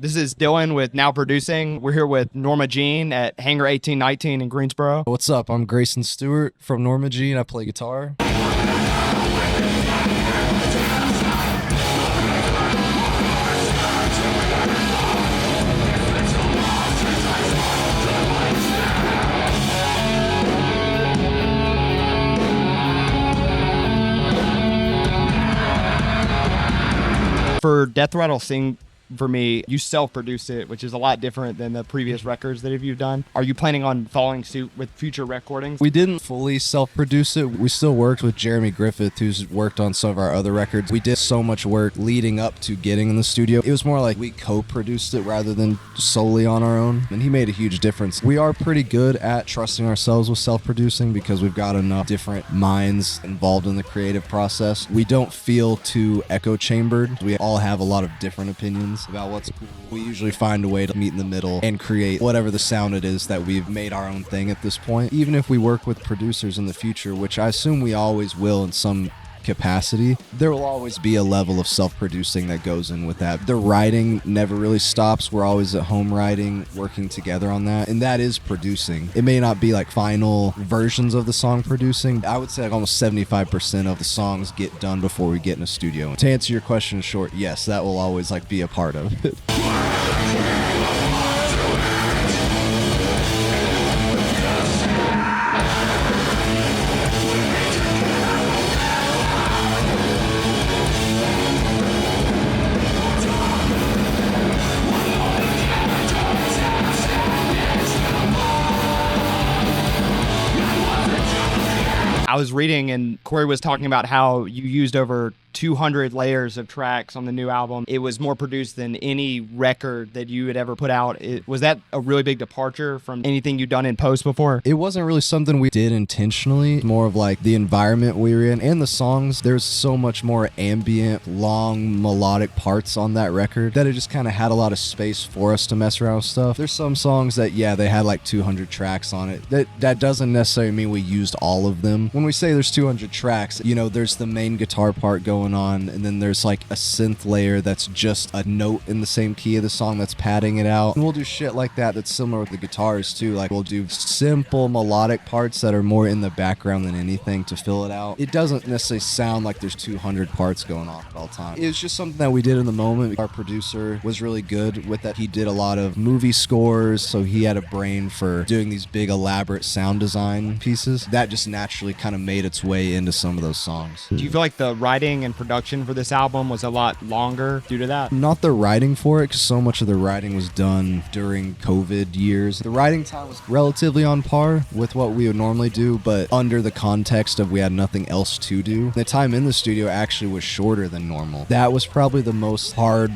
This is Dylan with Now Producing. We're here with Norma Jean at Hangar 1819 in Greensboro. What's up? I'm Grayson Stewart from Norma Jean. I play guitar. For Deathrattle Sing, for me, you self-produced it, which is a lot different than the previous records that you've done. Are you planning on following suit with future recordings? We didn't fully self-produce it. We still worked with Jeremy Griffith, who's worked on some of our other records. We did so much work leading up to getting in the studio. It was more like we co-produced it rather than solely on our own, and he made a huge difference. We are pretty good at trusting ourselves with self-producing because we've got enough different minds involved in the creative process. We don't feel too echo-chambered. We all have a lot of different opinions about what's cool. We usually find a way to meet in the middle and create whatever the sound it is that we've made our own thing at this point. Even if we work with producers in the future, which I assume we always will in some capacity, there will always be a level of self-producing that goes in with that. The writing never really stops. We're always at home writing, working together on that, and that is producing. It may not be like final versions of the song producing. I would say like almost 75% of the songs get done before we get in a studio. To answer your question short, yes, that will always like be a part of it. I was reading and Corey was talking about how you used over 200 layers of tracks on the new album. It was more produced than any record that you had ever put out. Was that a really big departure from anything you'd done in post before? It wasn't really something we did intentionally. More of like the environment we were in and the songs. There's so much more ambient, long, melodic parts on that record that it just kind of had a lot of space for us to mess around with stuff. There's some songs that, yeah, they had like 200 tracks on it. That doesn't necessarily mean we used all of them. When we say there's 200 tracks, you know, there's the main guitar part going on, and then there's like a synth layer that's just a note in the same key of the song that's padding it out. And we'll do shit like that that's similar with the guitars too. Like we'll do simple melodic parts that are more in the background than anything to fill it out. It doesn't necessarily sound like there's 200 parts going on at all times. It was just something that we did in the moment. Our producer was really good with that. He did a lot of movie scores, so he had a brain for doing these big elaborate sound design pieces. That just naturally kind of made its way into some of those songs. Do you feel like the writing and production for this album was a lot longer due to that? Not the writing for it, because so much of the writing was done during COVID years. The writing time was relatively on par with what we would normally do, but under the context of we had nothing else to do. The time in the studio actually was shorter than normal. That was probably the most hard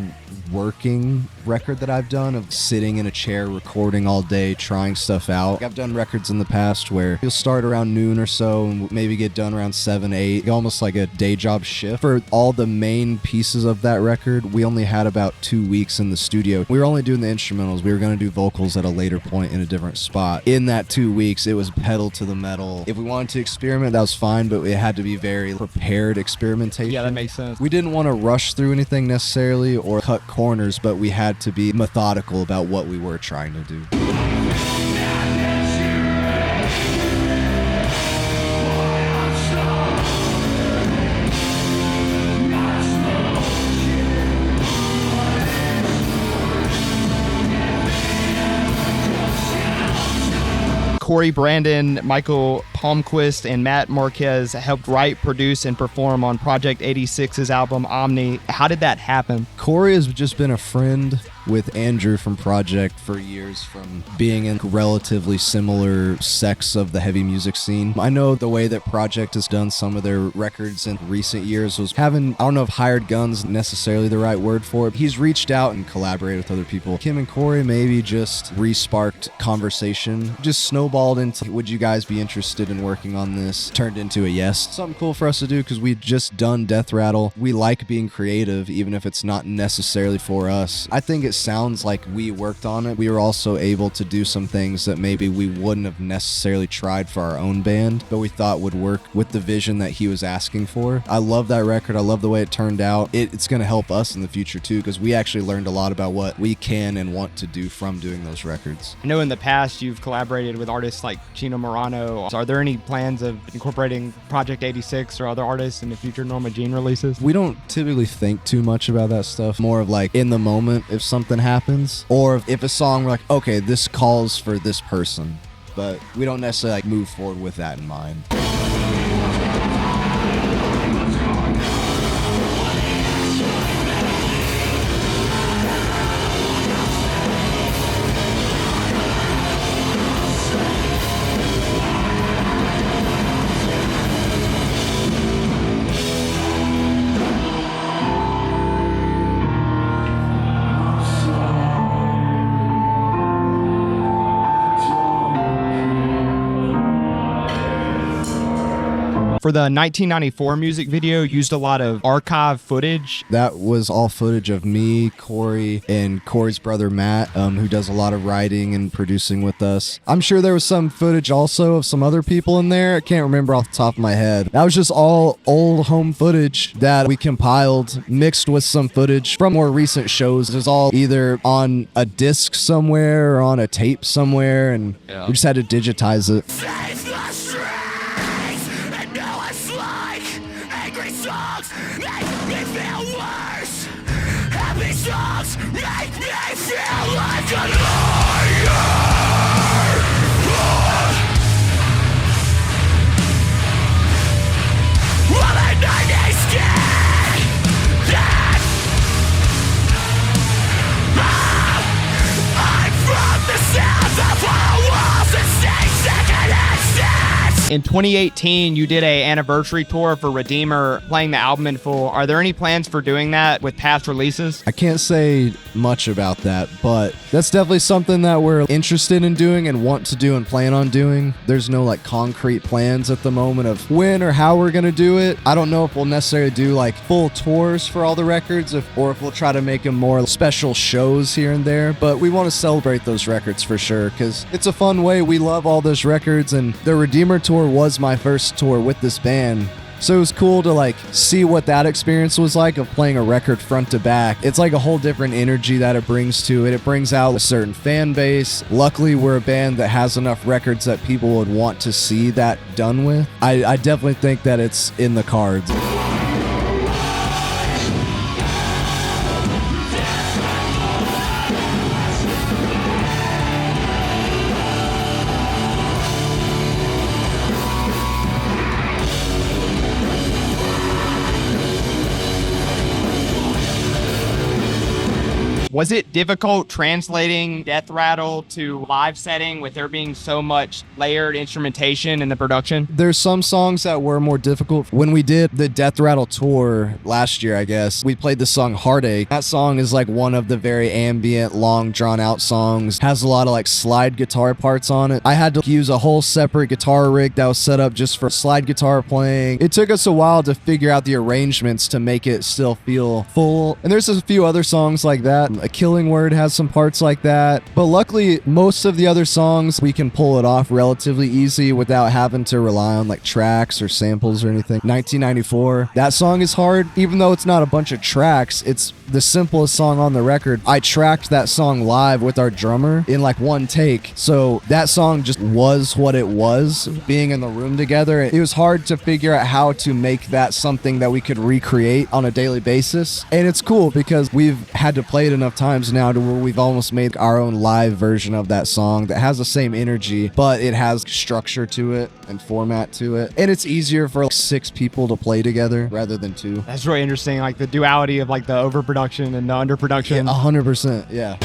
working record that I've done, of sitting in a chair recording all day, trying stuff out. I've done records in the past where you'll start around noon or so and maybe get done around 7, 8, almost like a day job shift. For all the main pieces of that record, we only had about 2 weeks in the studio. We were only doing the instrumentals. We were going to do vocals at a later point in a different spot. In that 2 weeks, it was pedal to the metal. If we wanted to experiment, that was fine, but it had to be very prepared experimentation. Yeah, that makes sense. We didn't want to rush through anything necessarily or cut corners, but we had to be methodical about what we were trying to do. Corey Brandon, Michael Palmquist, and Matt Marquez helped write, produce, and perform on Project 86's album Omni. How did that happen? Corey has just been a friend with Andrew from Project for years, from being in relatively similar sects of the heavy music scene. I know the way that Project has done some of their records in recent years was having, I don't know if hired guns necessarily the right word for it. He's reached out and collaborated with other people. Kim and Corey maybe just re-sparked conversation, just snowballed into, would you guys be interested in working on this? Turned into a yes. Something cool for us to do because we'd just done Deathrattle. We like being creative, even if it's not necessarily for us. I think it it sounds like we worked on it, we were also able to do some things that maybe we wouldn't have necessarily tried for our own band, but we thought would work with the vision that he was asking for. I love that record. I love the way it turned out. It's going to help us in the future too, because we actually learned a lot about what we can and want to do from doing those records. I know in the past you've collaborated with artists like Chino Morano. So are there any plans of incorporating Project 86 or other artists in the future Norma Jean releases? We don't typically think too much about that stuff. More of like in the moment if something happens, or if a song we're like, okay, this calls for this person, but we don't necessarily like move forward with that in mind. For the 1994 music video, used a lot of archive footage. That was all footage of me, Corey, and Corey's brother Matt, who does a lot of writing and producing with us. I'm sure there was some footage also of some other people in there. I can't remember off the top of my head. That was just all old home footage that we compiled, mixed with some footage from more recent shows. It was all either on a disc somewhere or on a tape somewhere, and we just had to digitize it. Songs make me feel like a liar. Well, I know they scared that I'm from the sounds of our walls and stay second instance. In 2018, you did a anniversary tour for Redeemer, playing the album in full. Are there any plans for doing that with past releases? I can't say much about that, but that's definitely something that we're interested in doing and want to do and plan on doing. There's no like concrete plans at the moment of when or how we're going to do it. I don't know if we'll necessarily do like full tours for all the records or if we'll try to make them more special shows here and there, but we want to celebrate those records for sure because it's a fun way. We love all those records, and the Redeemer tour was my first tour with this band. So it was cool to like see what that experience was like of playing a record front to back. It's like a whole different energy that it brings to it. It brings out a certain fan base. Luckily, we're a band that has enough records that people would want to see that done with. I definitely think that it's in the cards. Was it difficult translating Deathrattle to live setting with there being so much layered instrumentation in the production? There's some songs that were more difficult. When we did the Deathrattle tour last year, I guess, we played the song Heartache. That song is like one of the very ambient, long, drawn-out songs. Has a lot of like slide guitar parts on it. I had to use a whole separate guitar rig that was set up just for slide guitar playing. It took us a while to figure out the arrangements to make it still feel full. And there's a few other songs like that. A Killing Word has some parts like that, but luckily most of the other songs we can pull it off relatively easy without having to rely on like tracks or samples or anything. 1994, that song is hard, even though it's not a bunch of tracks. It's the simplest song on the record. I tracked that song live with our drummer in like one take, so that song just was what it was. Being in the room together, it was hard to figure out how to make that something that we could recreate on a daily basis. And it's cool because we've had to play it enough times now to where we've almost made our own live version of that song that has the same energy, but it has structure to it and format to it, and it's easier for like 6 people to play together rather than 2. That's really interesting, like the duality of like the overproduction and the underproduction. 100%, yeah.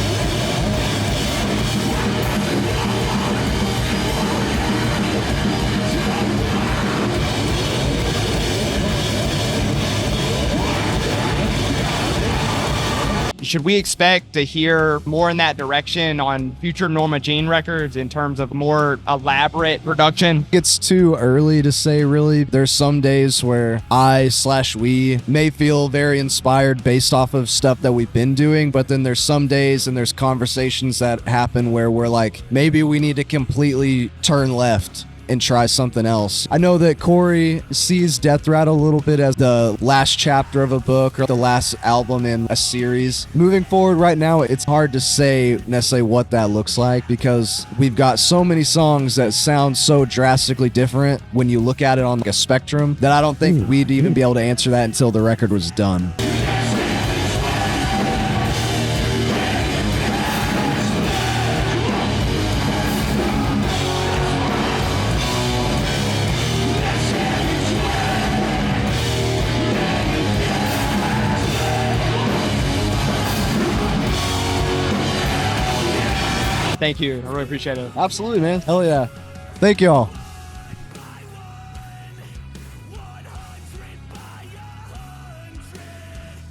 Should we expect to hear more in that direction on future Norma Jean records in terms of more elaborate production? It's too early to say, really. There's some days where we may feel very inspired based off of stuff that we've been doing, but then there's some days and there's conversations that happen where we're like, maybe we need to completely turn left and try something else. I know that Corey sees Deathrattle a little bit as the last chapter of a book or the last album in a series. Moving forward right now, it's hard to say necessarily what that looks like because we've got so many songs that sound so drastically different when you look at it on like a spectrum that I don't think we'd even be able to answer that until the record was done. Thank you. I really appreciate it. Absolutely, man. Hell yeah. Thank y'all.